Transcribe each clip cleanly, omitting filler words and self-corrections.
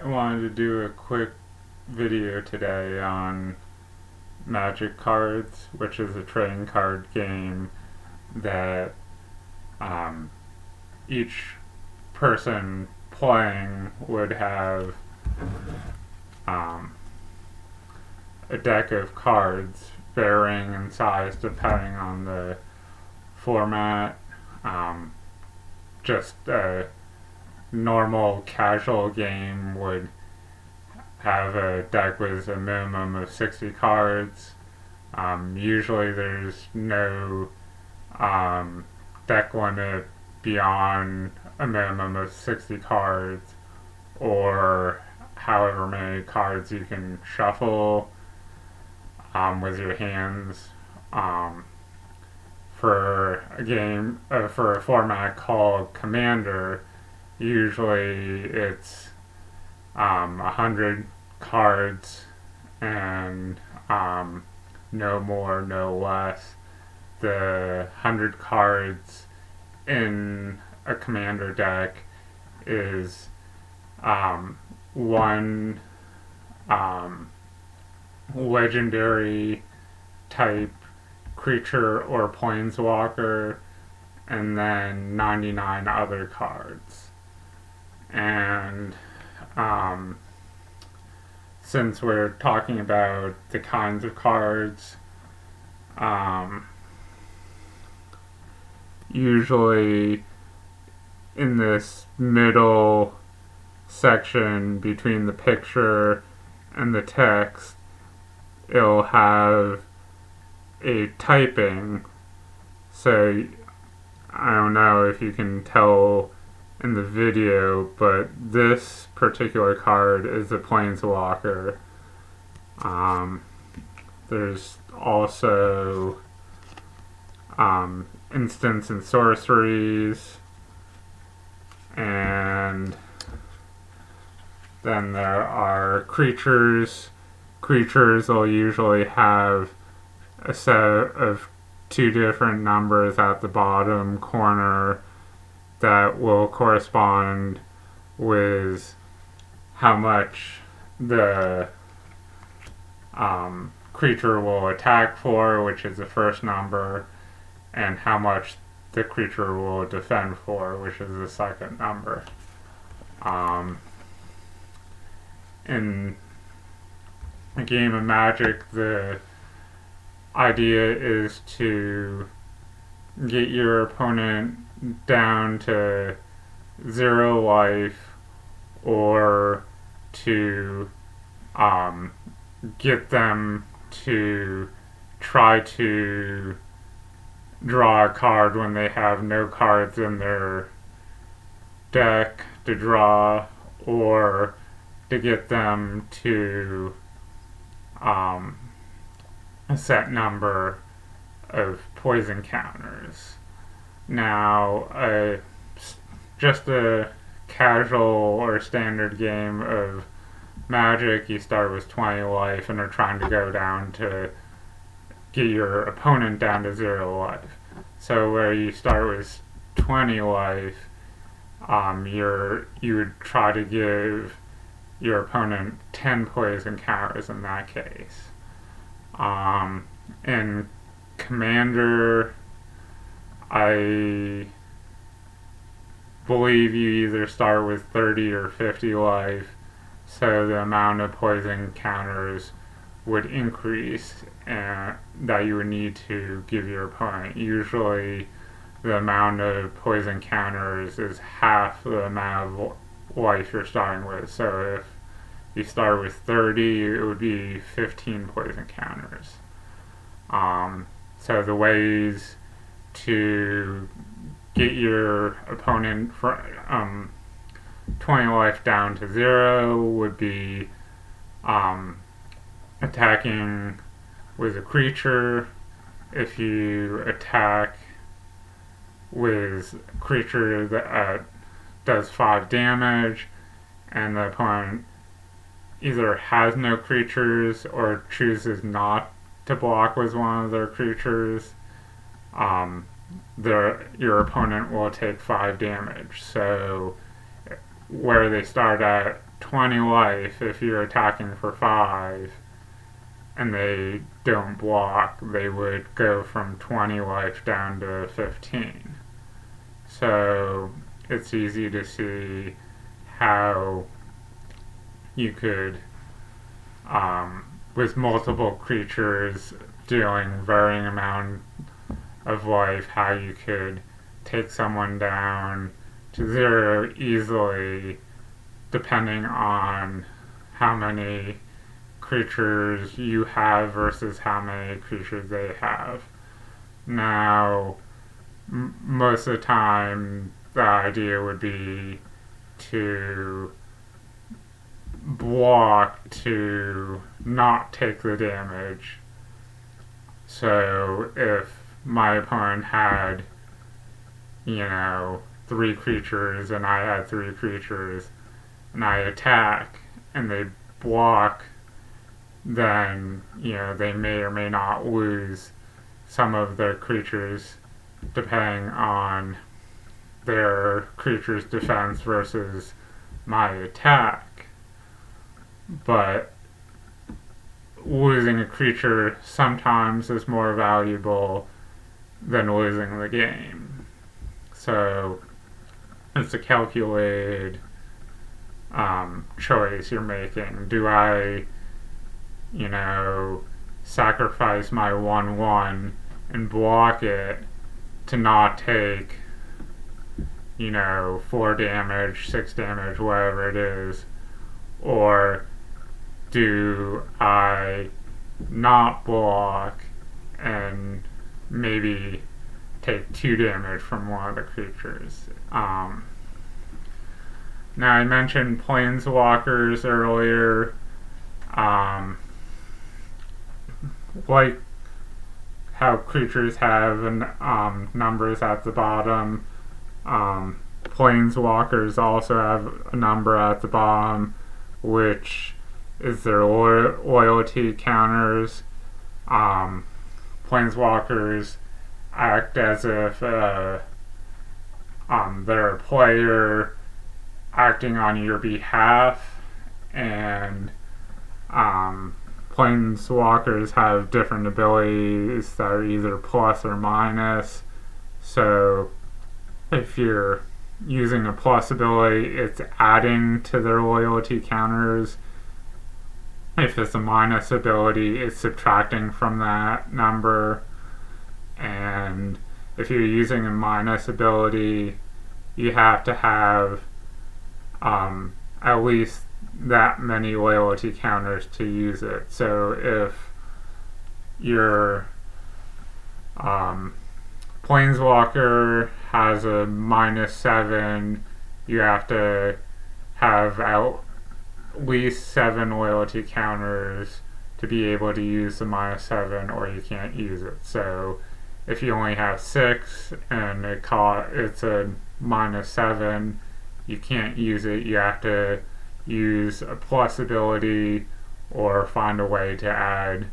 I wanted to do a quick video today on Magic Cards, which is a trading card game that um, each person playing would have um, a deck of cards varying in size depending on the format. Um, just a normal casual game would have a deck with a minimum of 60 cards. Usually there's no deck limit beyond a minimum of 60 cards or however many cards you can shuffle with your hands. For a game, for a format called Commander, usually it's 100 cards and no more, no less. The 100 cards in a commander deck is one legendary type creature or planeswalker, and then 99 other cards. And since we're talking about the kinds of cards, usually in this middle section between the picture and the text, it'll have a typing. So I don't know if you can tell in the video, but this particular card is a planeswalker. There's also instants and sorceries, and then there are creatures. Creatures will usually have a set of two different numbers at the bottom corner that will correspond with how much the creature will attack for, which is the first number, and how much the creature will defend for, which is the second number. In a game of Magic, the idea is to get your opponent down to 0 life, or to get them to try to draw a card when they have no cards in their deck to draw, or to get them to a set number of poison counters. Now, just a casual or standard game of Magic, you start with 20 life and are trying to go down to get your opponent down to 0 life. So where you start with 20 life, you would try to give your opponent 10 poison counters in that case. In Commander, I believe you either start with 30 or 50 life, so the amount of poison counters would increase that you would need to give your opponent. Usually the amount of poison counters is half the amount of life you're starting with. So if you start with 30, it would be 15 poison counters. So the ways to get your opponent from 20 life down to 0 would be attacking with a creature. If you attack with a creature that does 5 damage, and the opponent either has no creatures or chooses not to block with one of their creatures, your opponent will take 5 damage. So where they start at 20 life if you're attacking for 5 and they don't block, they would go from 20 life down to 15. So it's easy to see how you could, with multiple creatures dealing varying amount of life, how you could take someone down to 0 easily depending on how many creatures you have versus how many creatures they have. Now, most of the time, the idea would be to block to not take the damage. So if my opponent had, 3 creatures and I had 3 creatures, and I attack and they block, then, they may or may not lose some of their creatures depending on their creature's defense versus my attack. But losing a creature sometimes is more valuable than losing the game. So it's a calculated choice you're making. Do I, sacrifice my 1/1 and block it to not take, 4 damage, 6 damage, whatever it is? Or do I not block and maybe take 2 damage from one of the creatures? Now, I mentioned planeswalkers earlier. Like how creatures have numbers at the bottom, planeswalkers also have a number at the bottom, which is their loyalty counters. Planeswalkers act as if they're a player acting on your behalf, and planeswalkers have different abilities that are either plus or minus. So if you're using a plus ability, it's adding to their loyalty counters. If it's a minus ability, it's subtracting from that number. And if you're using a minus ability, you have to have at least that many loyalty counters to use it. So if your planeswalker has a -7, you have to have at least 7 loyalty counters to be able to use the -7, or you can't use it. So if you only have 6 and it's a -7, you can't use it. You have to use a plus ability or find a way to add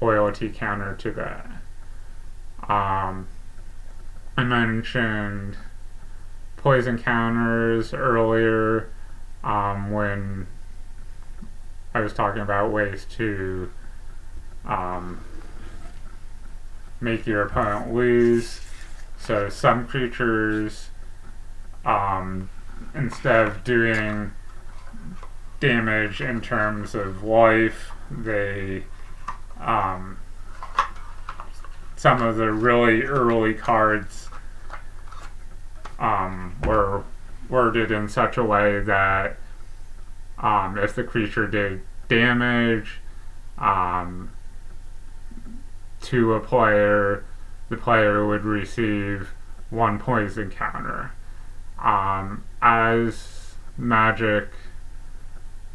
loyalty counter to that. I mentioned poison counters earlier when I was talking about ways to make your opponent lose. So some creatures, instead of doing damage in terms of life, they some of the really early cards were worded in such a way that if the creature did damage to a player, the player would receive 1 poison counter. As Magic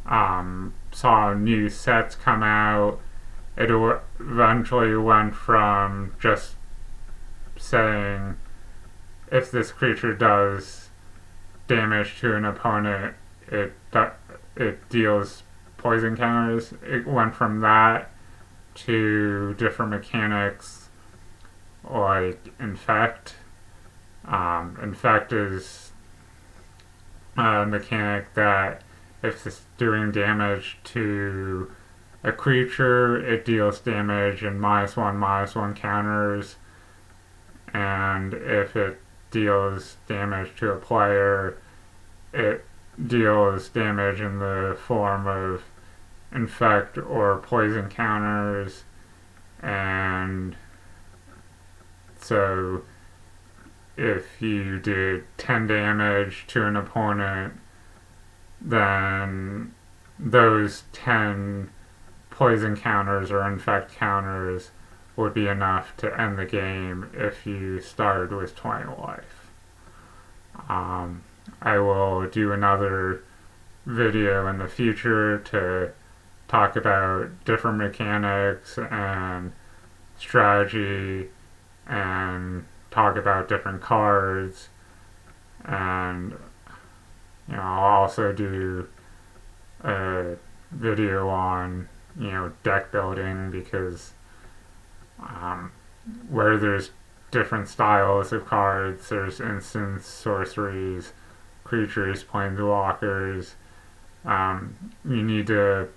saw new sets come out, it eventually went from just saying if this creature does damage to an opponent, it deals poison counters. It went from that to different mechanics like infect. Infect is mechanic that if it's doing damage to a creature, it deals damage in -1/-1 counters, and if it deals damage to a player, it deals damage in the form of infect or poison counters. And so if you did 10 damage to an opponent, then those 10 poison counters or infect counters would be enough to end the game if you started with 20 life. I will do another video in the future to talk about different mechanics and strategy and talk about different cards, and I'll also do a video on deck building, because where there's different styles of cards, there's instants, sorceries, creatures, planeswalkers. You need to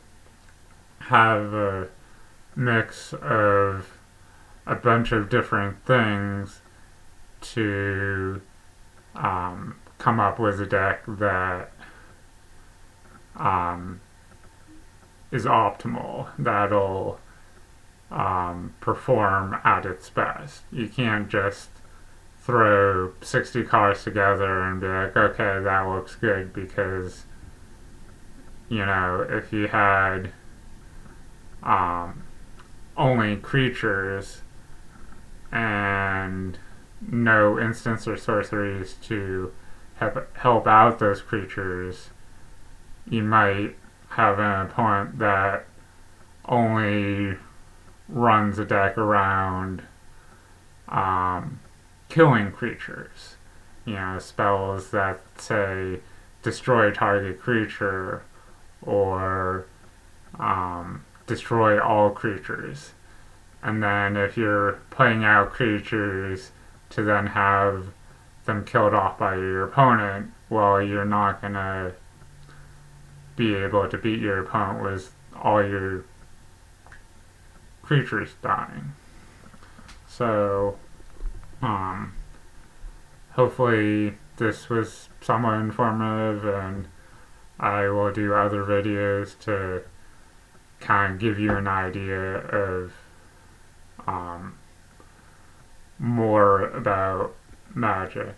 have a mix of a bunch of different things to come up with a deck that is optimal, that'll perform at its best. You can't just throw 60 cards together and be like, okay, that looks good, because if you had only creatures and no instants or sorceries to help out those creatures, you might have an opponent that only runs a deck around killing creatures. Spells that say destroy target creature or destroy all creatures. And then if you're playing out creatures to then have them killed off by your opponent, well, you're not going to be able to beat your opponent with all your creatures dying. So, hopefully this was somewhat informative, and I will do other videos to kind of give you an idea of more about Magic.